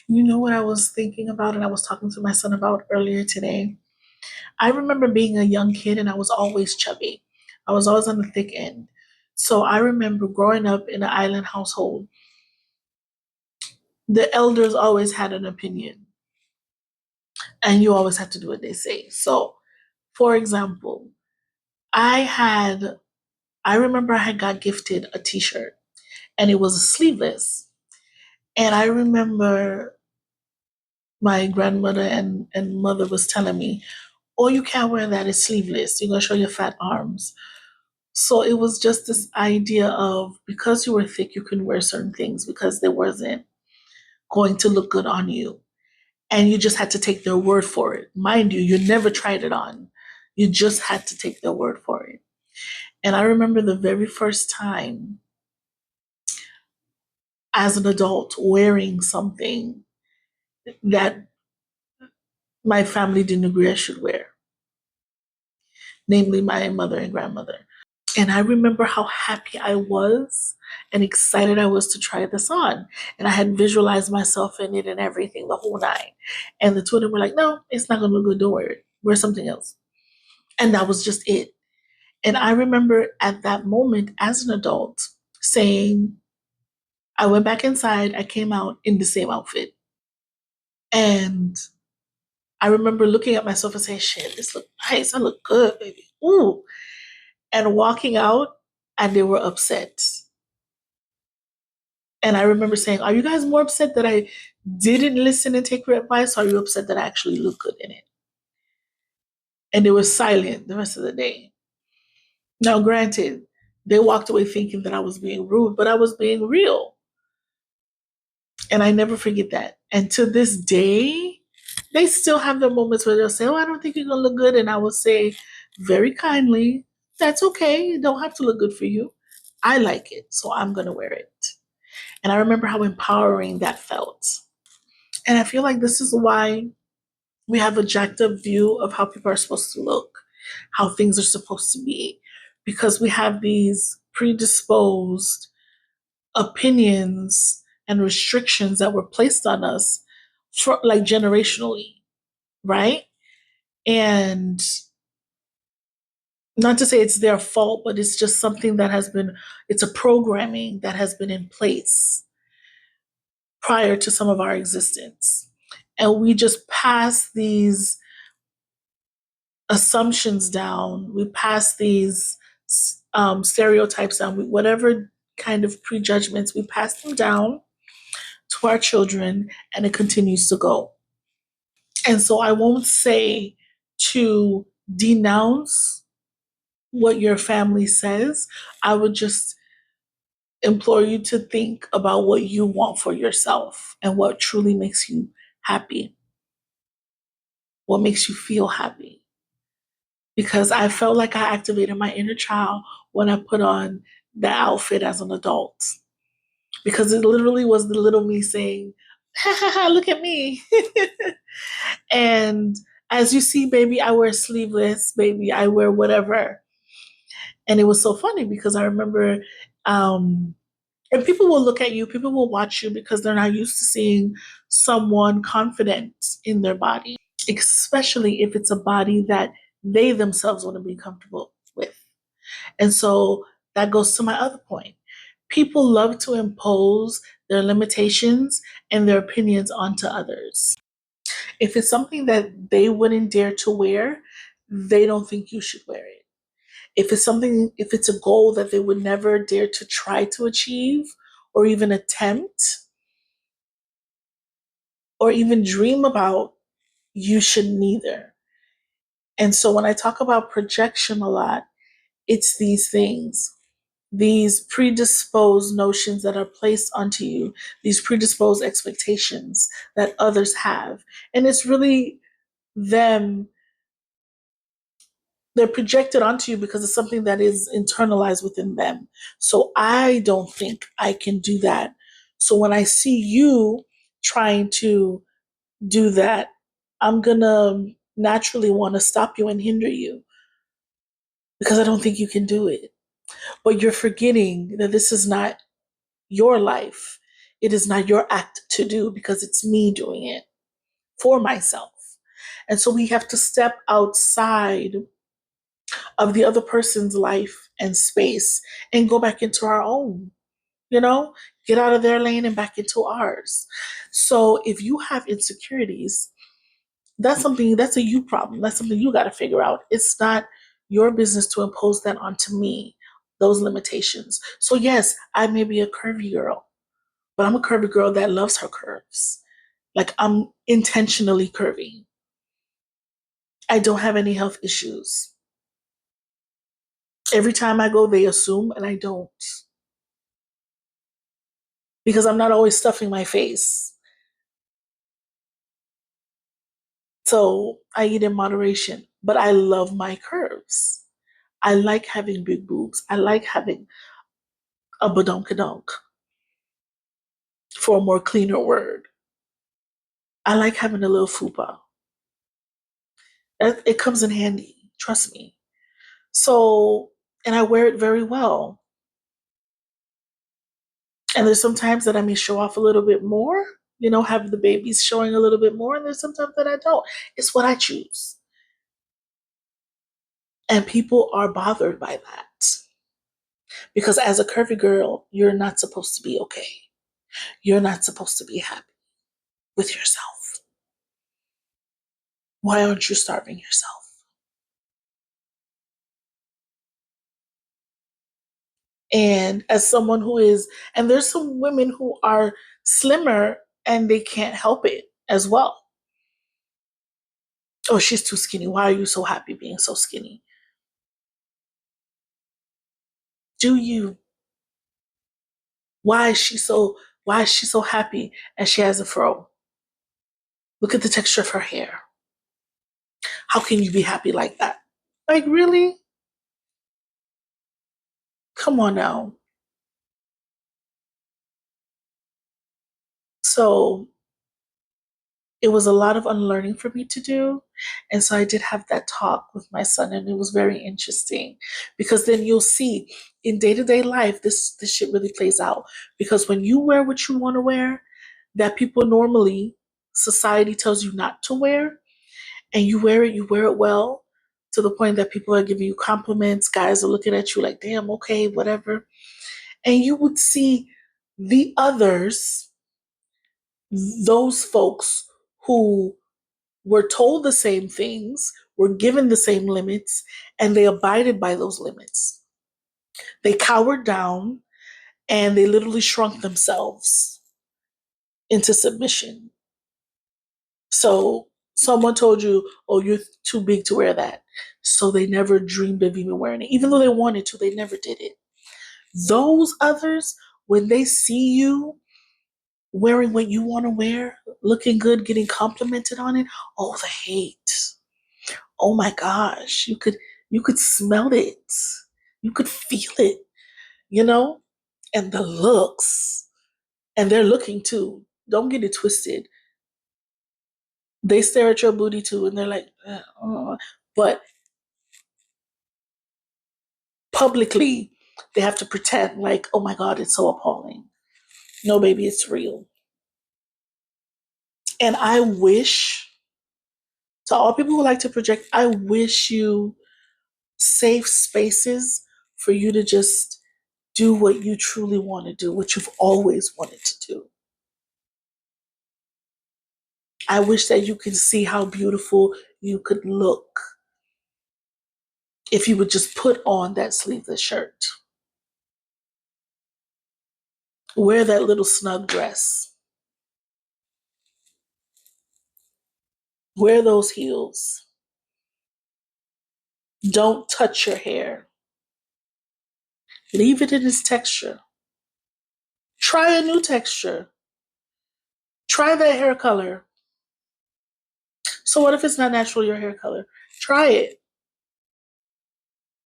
You know what I was thinking about and I was talking to my son about earlier today? I remember being a young kid and I was always chubby. I was always on the thick end. So I remember growing up in an island household, the elders always had an opinion and you always had to do what they say. So, for example, I had, I remember I had got gifted a t shirt and it was sleeveless. And I remember my grandmother and mother was telling me, oh, you can't wear that, it's sleeveless. You're going to show your fat arms. So it was just this idea of because you were thick, you couldn't wear certain things because they wasn't going to look good on you. And you just had to take their word for it. Mind you, you never tried it on. You just had to take their word for it. And I remember the very first time as an adult wearing something that my family didn't agree I should wear, namely my mother and grandmother. And I remember how happy I was and excited I was to try this on. And I had visualized myself in it and everything, the whole nine. And the two of them were like, no, it's not going to look good. Don't wear it. Wear something else. And that was just it. And I remember at that moment as an adult saying, I went back inside, I came out in the same outfit. And I remember looking at myself and saying, shit, this look nice. I look good, baby. Ooh. And walking out, and they were upset. And I remember saying, are you guys more upset that I didn't listen and take your advice? Or are you upset that I actually look good in it? And they were silent the rest of the day. Now, granted, they walked away thinking that I was being rude, but I was being real. And I never forget that. And to this day, they still have their moments where they'll say, oh, I don't think you're going to look good. And I will say very kindly, that's okay. It don't have to look good for you. I like it, so I'm going to wear it. And I remember how empowering that felt. And I feel like this is why we have a jacked up view of how people are supposed to look, how things are supposed to be, because we have these predisposed opinions and restrictions that were placed on us for like generationally, right? And not to say it's their fault, but it's just something that has been, it's a programming that has been in place prior to some of our existence. And we just pass these assumptions down, we pass these stereotypes down, whatever kind of prejudgments, we pass them down to our children and it continues to go. And so I won't say to denounce what your family says. I would just implore you to think about what you want for yourself and what truly makes you happy, what makes you feel happy. Because I felt like I activated my inner child when I put on that outfit as an adult. Because it literally was the little me saying, ha ha ha, look at me. And as you see, baby, I wear sleeveless, baby, I wear whatever. And it was so funny because I remember, and people will look at you, people will watch you because they're not used to seeing someone confident in their body, especially if it's a body that they themselves want to be comfortable with. And so that goes to my other point. People love to impose their limitations and their opinions onto others. If it's something that they wouldn't dare to wear, they don't think you should wear it. If it's something, if it's a goal that they would never dare to try to achieve or even attempt or even dream about, you should neither. And so when I talk about projection a lot, it's these things, these predisposed notions that are placed onto you, these predisposed expectations that others have. And it's really them, they're projected onto you because it's something that is internalized within them. So I don't think I can do that. So when I see you trying to do that, I'm going to naturally want to stop you and hinder you because I don't think you can do it. But you're forgetting that this is not your life. It is not your act to do because it's me doing it for myself. And so we have to step outside of the other person's life and space and go back into our own, you know, get out of their lane and back into ours. So if you have insecurities, that's a you problem. That's something you got to figure out. It's not your business to impose that onto me, those limitations. So yes, I may be a curvy girl, but I'm a curvy girl that loves her curves. Like I'm intentionally curvy. I don't have any health issues. Every time I go, they assume, and I don't. Because I'm not always stuffing my face. So I eat in moderation, but I love my curves. I like having big boobs. I like having a badonkadonk, for a more cleaner word. I like having a little fupa. It comes in handy, trust me. So, and I wear it very well. And there's sometimes that I may show off a little bit more, have the babies showing a little bit more, and there's sometimes that I don't. It's what I choose. And people are bothered by that. Because as a curvy girl, you're not supposed to be okay. You're not supposed to be happy with yourself. Why aren't you starving yourself? And as someone who is, and there's some women who are slimmer and they can't help it as well. Oh, she's too skinny. Why are you so happy being so skinny? Do you? Why is she so why is she so happy and she has a fro? Look at the texture of her hair. How can you be happy like that? Like really? Come on now. So it was a lot of unlearning for me to do. And so I did have that talk with my son, and it was very interesting because then you'll see in day to day life, this shit really plays out. Because when you wear what you want to wear, that people normally, society tells you not to wear, and you wear it well to the point that people are giving you compliments. Guys are looking at you like, damn, okay, whatever. And you would see the others, those folks who were told the same things, were given the same limits, and they abided by those limits. They cowered down and they literally shrunk themselves into submission. So someone told you, oh, you're too big to wear that. So they never dreamed of even wearing it. Even though they wanted to, they never did it. Those others, when they see you wearing what you want to wear, looking good, getting complimented on it, oh, the hate. Oh my gosh, you could smell it. You could feel it, you know? And the looks. And they're looking too. Don't get it twisted. They stare at your booty too and they're like, but publicly they have to pretend like, oh my God, it's so appalling. No, baby, it's real. And I wish, to all people who like to project, I wish you safe spaces for you to just do what you truly want to do, what you've always wanted to do. I wish that you could see how beautiful you could look if you would just put on that sleeveless shirt. Wear that little snug dress. Wear those heels. Don't touch your hair. Leave it in its texture. Try a new texture. Try that hair color. So what if it's not natural your hair color? Try it.